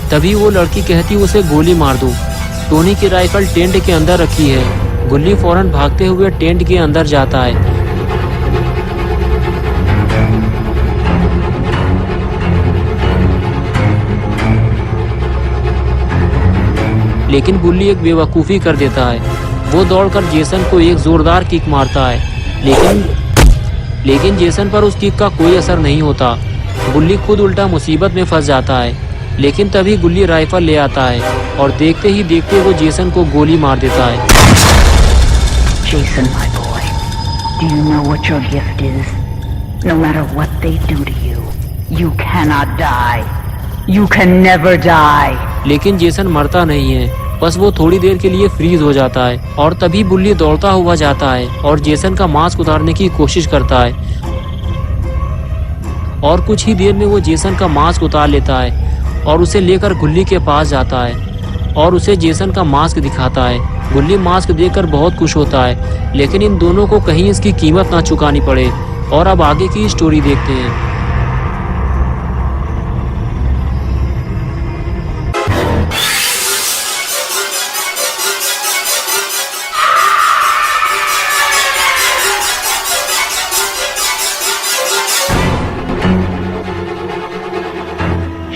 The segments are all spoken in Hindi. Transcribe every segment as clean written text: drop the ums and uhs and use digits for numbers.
तभी वो लड़की कहती उसे गोली मार दो। टोनी की राइफल टेंट के अंदर रखी है। गुल्ली फौरन भागते हुए टेंट के अंदर जाता है। लेकिन गुल्ली एक बेवकूफ़ी कर देता है। वो दौड़कर जेसन को एक जोरदार किक मारता है, लेकिन जेसन पर उस किक का कोई असर नहीं होता। गुल्ली खुद उल्टा मुसीबत में फंस जाता है। लेकिन तभी गुल्ली राइफल ले आता है और देखते ही देखते वो जेसन को गोली मार देता है। Jason, my boy, do you know what your gift is? No matter what they do to you, you cannot die. You can never die. लेकिन जेसन मरता नहीं है, बस वो थोड़ी देर के लिए फ्रीज हो जाता है। और तभी बुल्ली दौड़ता हुआ जाता है और जेसन का मास्क उतारने की कोशिश करता है। और कुछ ही देर में वो जेसन का मास्क उतार लेता है और उसे लेकर गुल्ली के पास जाता है और उसे जेसन का मास्क दिखाता है। गुल्ली मास्क देखकर बहुत खुश होता है, लेकिन इन दोनों को कहीं इसकी कीमत ना चुकानी पड़े। और अब आगे की स्टोरी देखते हैं।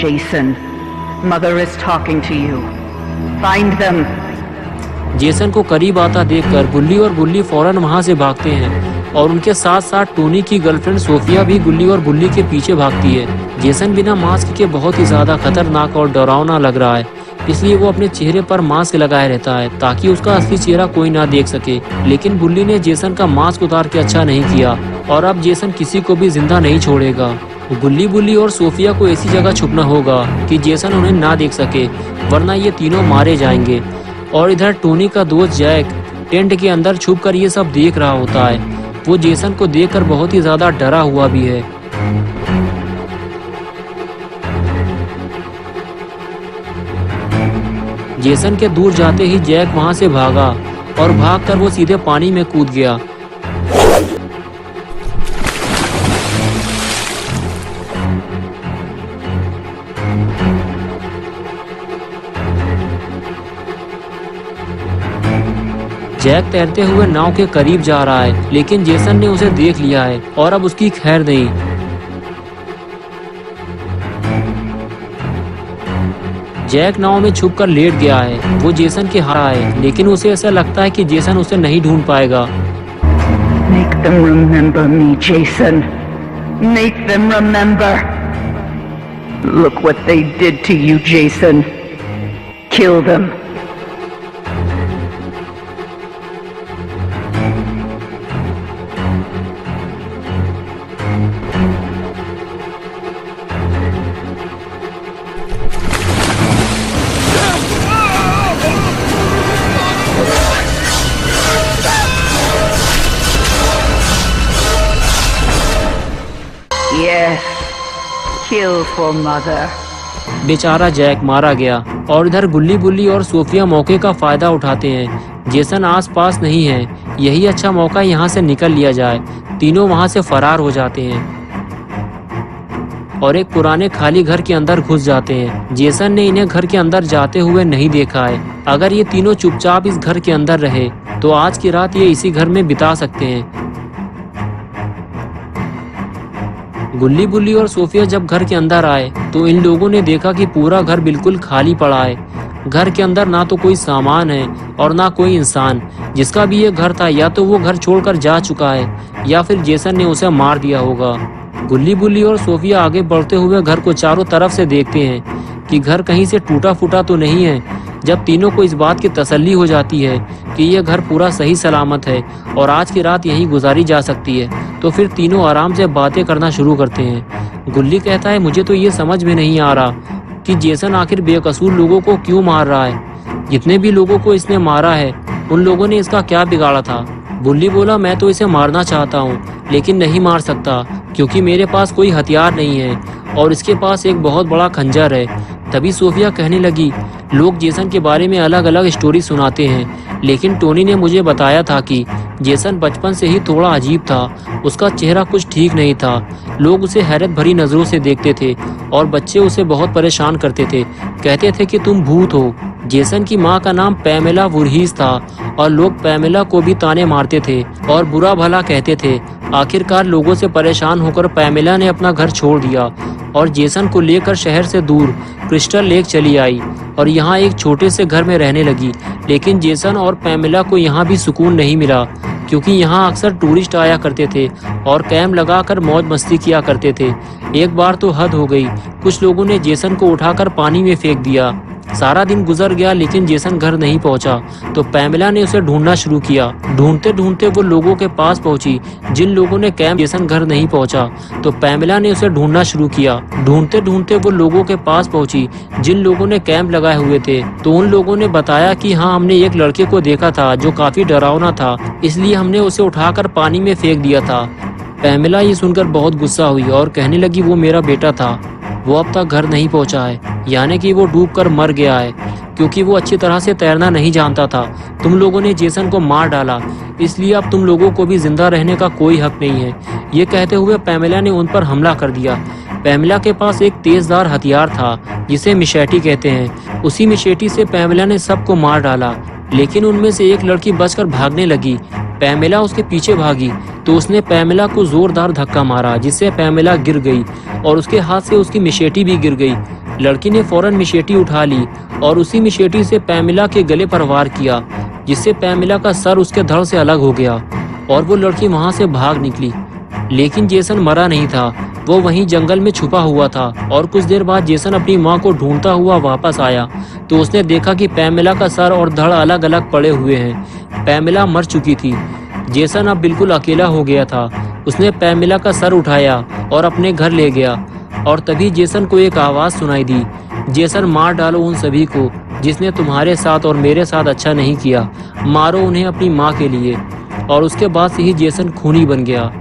Jason, Mother is talking to you. Find them. Jason को करीब आता देखकर गुल्ली और बुल्ली फौरन वहां से भागते हैं और उनके साथ साथ टोनी की गर्लफ्रेंड सोफिया भी गुल्ली और बुल्ली के पीछे भागती है। जेसन बिना मास्क के बहुत ही ज्यादा खतरनाक और डरावना लग रहा है, इसलिए वो अपने चेहरे पर मास्क लगाए रहता है ताकि उसका असली चेहरा कोई ना देख सके। लेकिन बुल्ली ने जेसन का मास्क उतार के अच्छा नहीं किया और अब जेसन किसी को भी जिंदा नहीं छोड़ेगा। गुल्ली, बुल्ली और सोफिया को ऐसी जगह छुपना होगा कि जेसन उन्हें ना देख सके, वरना ये तीनों मारे जाएंगे। और इधर टोनी का दोस्त जैक टेंट के अंदर छुपकर ये सब देख रहा होता है। वो जेसन को देखकर बहुत ही ज्यादा डरा हुआ भी है। जेसन के दूर जाते ही जैक वहां से भागा और भागकर वो सीधे पानी में कूद गया। जैक तैरते हुए नाव के करीब जा रहा है, लेकिन जेसन ने उसे देख लिया है और अब उसकी खैर नहीं। जैक नाव में छुपकर लेट गया है। वो जेसन के हारा है, लेकिन उसे ऐसा लगता है कि जेसन उसे नहीं ढूंढ पाएगा। Make them remember me, Jason. Make them remember. Look what they did to you, Jason. Kill them. Yes, kill for mother. बेचारा जैक मारा गया और इधर गुल्ली, बुल्ली और सोफिया मौके का फायदा उठाते हैं। जेसन आसपास नहीं है, यही अच्छा मौका यहाँ से निकल लिया जाए। तीनों वहाँ से फरार हो जाते हैं और एक पुराने खाली घर के अंदर घुस जाते हैं। जेसन ने इन्हें घर के अंदर जाते हुए नहीं देखा है। अगर ये तीनों चुपचाप इस घर के अंदर रहे तो आज की रात ये इसी घर में बिता सकते हैं। गुल्ली, बुल्ली और सोफिया जब घर के अंदर आए तो इन लोगों ने देखा कि पूरा घर बिल्कुल खाली पड़ा है। घर के अंदर ना तो कोई सामान है और ना कोई इंसान। जिसका भी ये घर था या तो वो घर छोड़कर जा चुका है या फिर जेसन ने उसे मार दिया होगा। गुल्ली, बुल्ली और सोफिया आगे बढ़ते हुए घर को चारों तरफ से देखते हैं कि घर कहीं से टूटा फूटा तो नहीं है। जब तीनों को इस बात की तसल्ली हो जाती है कि यह घर पूरा सही सलामत है और आज की रात यहीं गुजारी जा सकती है, तो फिर तीनों आराम से बातें करना शुरू करते हैं। गुल्ली कहता है, मुझे तो ये समझ में नहीं आ रहा कि जेसन आखिर बेकसूर लोगों को क्यों मार रहा है। जितने भी लोगों को इसने मारा है उन लोगों ने इसका क्या बिगाड़ा था। बुल्ली बोला, मैं तो इसे मारना चाहता हूँ लेकिन नहीं मार सकता क्योंकि मेरे पास कोई हथियार नहीं है और इसके पास एक बहुत बड़ा खंजर है। तभी सोफिया कहने लगी, लोग जेसन के बारे में अलग अलग स्टोरी सुनाते हैं, लेकिन टोनी ने मुझे बताया था कि जेसन बचपन से ही थोड़ा अजीब था। उसका चेहरा कुछ ठीक नहीं था। लोग उसे हैरत भरी नजरों से देखते थे और बच्चे उसे बहुत परेशान करते थे। कहते थे कि तुम भूत हो। जेसन की माँ का नाम पैमेला वुरहीस था और लोग पैमेला को भी ताने मारते थे और बुरा भला कहते थे। आखिरकार लोगों से परेशान होकर पैमेला ने अपना घर छोड़ दिया और जेसन को लेकर शहर से दूर क्रिस्टल लेक चली आई और यहाँ एक छोटे से घर में रहने लगी। लेकिन जेसन और पैमेला को यहाँ भी सुकून नहीं मिला, क्योंकि यहाँ अक्सर टूरिस्ट आया करते थे और कैंप लगाकर मौज मस्ती किया करते थे। एक बार तो हद हो गई, कुछ लोगों ने जेसन को उठाकर पानी में फेंक दिया। सारा दिन गुजर गया लेकिन जेसन घर नहीं पहुंचा, तो पैमेला ने उसे ढूंढना शुरू किया। ढूंढते ढूंढते वो लोगों के पास पहुंची जिन लोगों ने कैंप जेसन घर नहीं पहुंचा, तो पैमेला ने उसे ढूंढना शुरू किया। ढूंढते ढूंढते वो लोगों के पास पहुंची जिन लोगों ने कैंप लगाए हुए थे, तो उन लोगों ने बताया कि हाँ, हमने एक लड़के को देखा था जो काफी डरावना था, इसलिए हमने उसे उठाकर पानी में फेंक दिया था। पैमेला ये सुनकर बहुत गुस्सा हुई और कहने लगी वो मेरा बेटा था, वो अब तक घर नहीं पहुंचा है, यानी कि वो डूबकर मर गया है, क्योंकि वो अच्छी तरह से तैरना नहीं जानता था। तुम लोगों ने जेसन को मार डाला, इसलिए अब तुम लोगों को भी जिंदा रहने का कोई हक नहीं है। ये कहते हुए पैमेला ने उन पर हमला कर दिया। पैमेला के पास एक तेजदार हथियार था जिसे मिशेटी कहते हैं। उसी मिशेटी से पैमेला ने सबको मार डाला, लेकिन उनमें से एक लड़की बचकर भागने लगी। पैमेला उसके पीछे भागी तो उसने पैमेला को जोरदार धक्का मारा, जिससे पैमेला गिर गई और उसके हाथ से उसकी मिशेटी भी गिर गई। लड़की ने फौरन मिशेटी उठा ली और उसी मिशेटी से पैमेला के गले पर वार किया, जिससे पैमेला का सर उसके धड़ से अलग हो गया और वो लड़की वहां से भाग निकली। लेकिन जेसन मरा नहीं था, वो वहीं जंगल में छुपा हुआ था। और कुछ देर बाद जेसन अपनी माँ को ढूंढता हुआ वापस आया तो उसने देखा कि पैमेला का सर और धड़ अलग अलग पड़े हुए हैं। पैमेला मर चुकी थी। जेसन अब बिल्कुल अकेला हो गया था। उसने पैमेला का सर उठाया और अपने घर ले गया और तभी जेसन को एक आवाज सुनाई दी, जेसन मार डालो उन सभी को जिसने तुम्हारे साथ और मेरे साथ अच्छा नहीं किया, मारो उन्हें अपनी माँ के लिए। और उसके बाद से ही जेसन खूनी बन गया।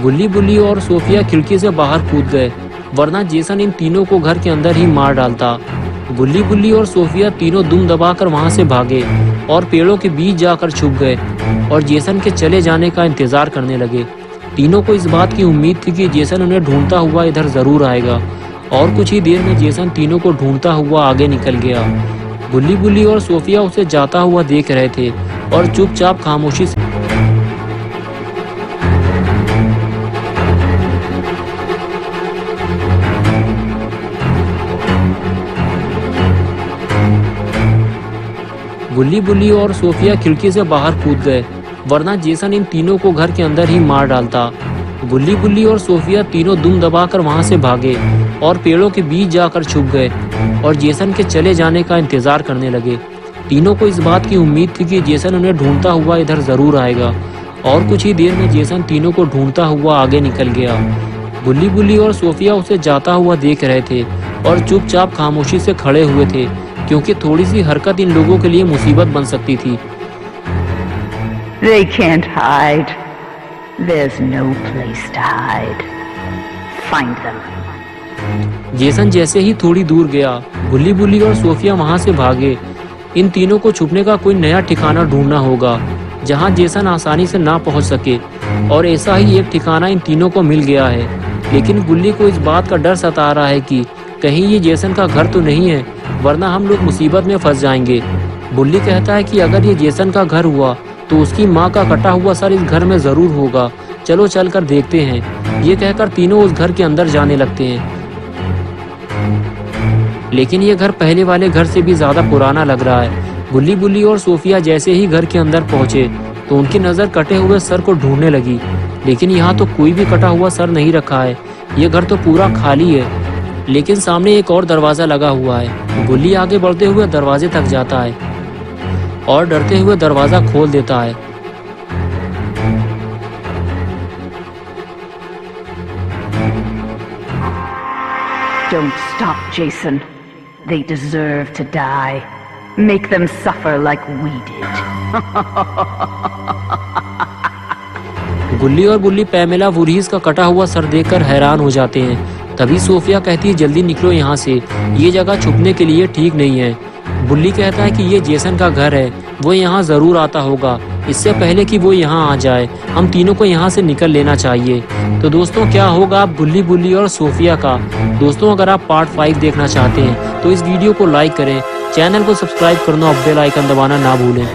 गुल्ली बुल्ली और सोफिया खिड़की से बाहर कूद गए, वरना जेसन इन तीनों को घर के अंदर ही मार डालता। गुल्ली बुल्ली और सोफिया तीनों दुम दबाकर वहां से भागे और पेड़ों के बीच जाकर छुप गए और जेसन के चले जाने का इंतजार करने लगे। तीनों को इस बात की उम्मीद थी कि जेसन उन्हें ढूंढता हुआ इधर जरूर आएगा और कुछ ही देर में जेसन तीनों को ढूंढता हुआ आगे निकल गया। गुल्ली बुल्ली और सोफिया उसे जाता हुआ देख रहे थे और चुपचाप खामोशी से गुल्ली बुल्ली और सोफिया खिड़की से बाहर कूद गए, वरना जेसन इन तीनों को घर के अंदर ही मार डालता। गुल्ली बुल्ली और सोफिया तीनों दुम दबाकर वहां से भागे और पेड़ों के बीच जाकर छुप गए और जेसन के चले जाने का इंतजार करने लगे। तीनों को इस बात की उम्मीद थी कि जेसन उन्हें ढूंढता हुआ इधर जरूर आएगा और कुछ ही देर में जेसन तीनों को ढूंढता हुआ आगे निकल गया। गुल्ली बुल्ली और सोफिया उसे जाता हुआ देख रहे थे और चुपचाप खामोशी से खड़े हुए थे, क्योंकि थोड़ी सी हरकत इन लोगों के लिए मुसीबत बन सकती थी। They can't hide. There's no place to hide. Find them. Jason जैसे ही थोड़ी दूर गया, गुल्ली बुल्ली और सोफिया वहां से भागे। इन तीनों को छुपने का कोई नया ठिकाना ढूंढना होगा जहां जेसन आसानी से ना पहुंच सके, और ऐसा ही एक ठिकाना इन तीनों को मिल गया है। लेकिन गुल्ली को इस बात का डर सता रहा है कि कहीं ये जेसन का घर तो नहीं है, वरना हम लोग मुसीबत में फंस जाएंगे। बुल्ली कहता है कि अगर ये जेसन का घर हुआ तो उसकी माँ का कटा हुआ सर इस घर में जरूर होगा, चलो चल कर देखते हैं। ये कहकर तीनों उस घर के अंदर जाने लगते हैं। लेकिन ये घर पहले वाले घर से भी ज्यादा पुराना लग रहा है। गुल्ली बुल्ली और सोफिया जैसे ही घर के अंदर पहुंचे तो उनकी नजर कटे हुए सर को ढूंढने लगी, लेकिन यहाँ तो कोई भी कटा हुआ सर नहीं रखा है। ये घर तो पूरा खाली है, लेकिन सामने एक और दरवाजा लगा हुआ है। गुल्ली आगे बढ़ते हुए दरवाजे तक जाता है और डरते हुए दरवाजा खोल देता है। Don't stop, Jason. They deserve to die. Make them suffer like we did. गुल्ली और बुल्ली पैमेला वुरहीस का कटा हुआ सर देखकर हैरान हो जाते हैं। तभी सोफिया कहती है, जल्दी निकलो यहाँ से, ये जगह छुपने के लिए ठीक नहीं है। बुल्ली कहता है कि ये जेसन का घर है, वो यहाँ जरूर आता होगा, इससे पहले कि वो यहाँ आ जाए हम तीनों को यहाँ से निकल लेना चाहिए। तो दोस्तों क्या होगा अब गुल्ली, बुल्ली और सोफिया का? दोस्तों अगर आप पार्ट 5 देखना चाहते हैं तो इस वीडियो को लाइक करें, चैनल को सब्सक्राइब करना और बेल आइकन दबाना ना भूलें।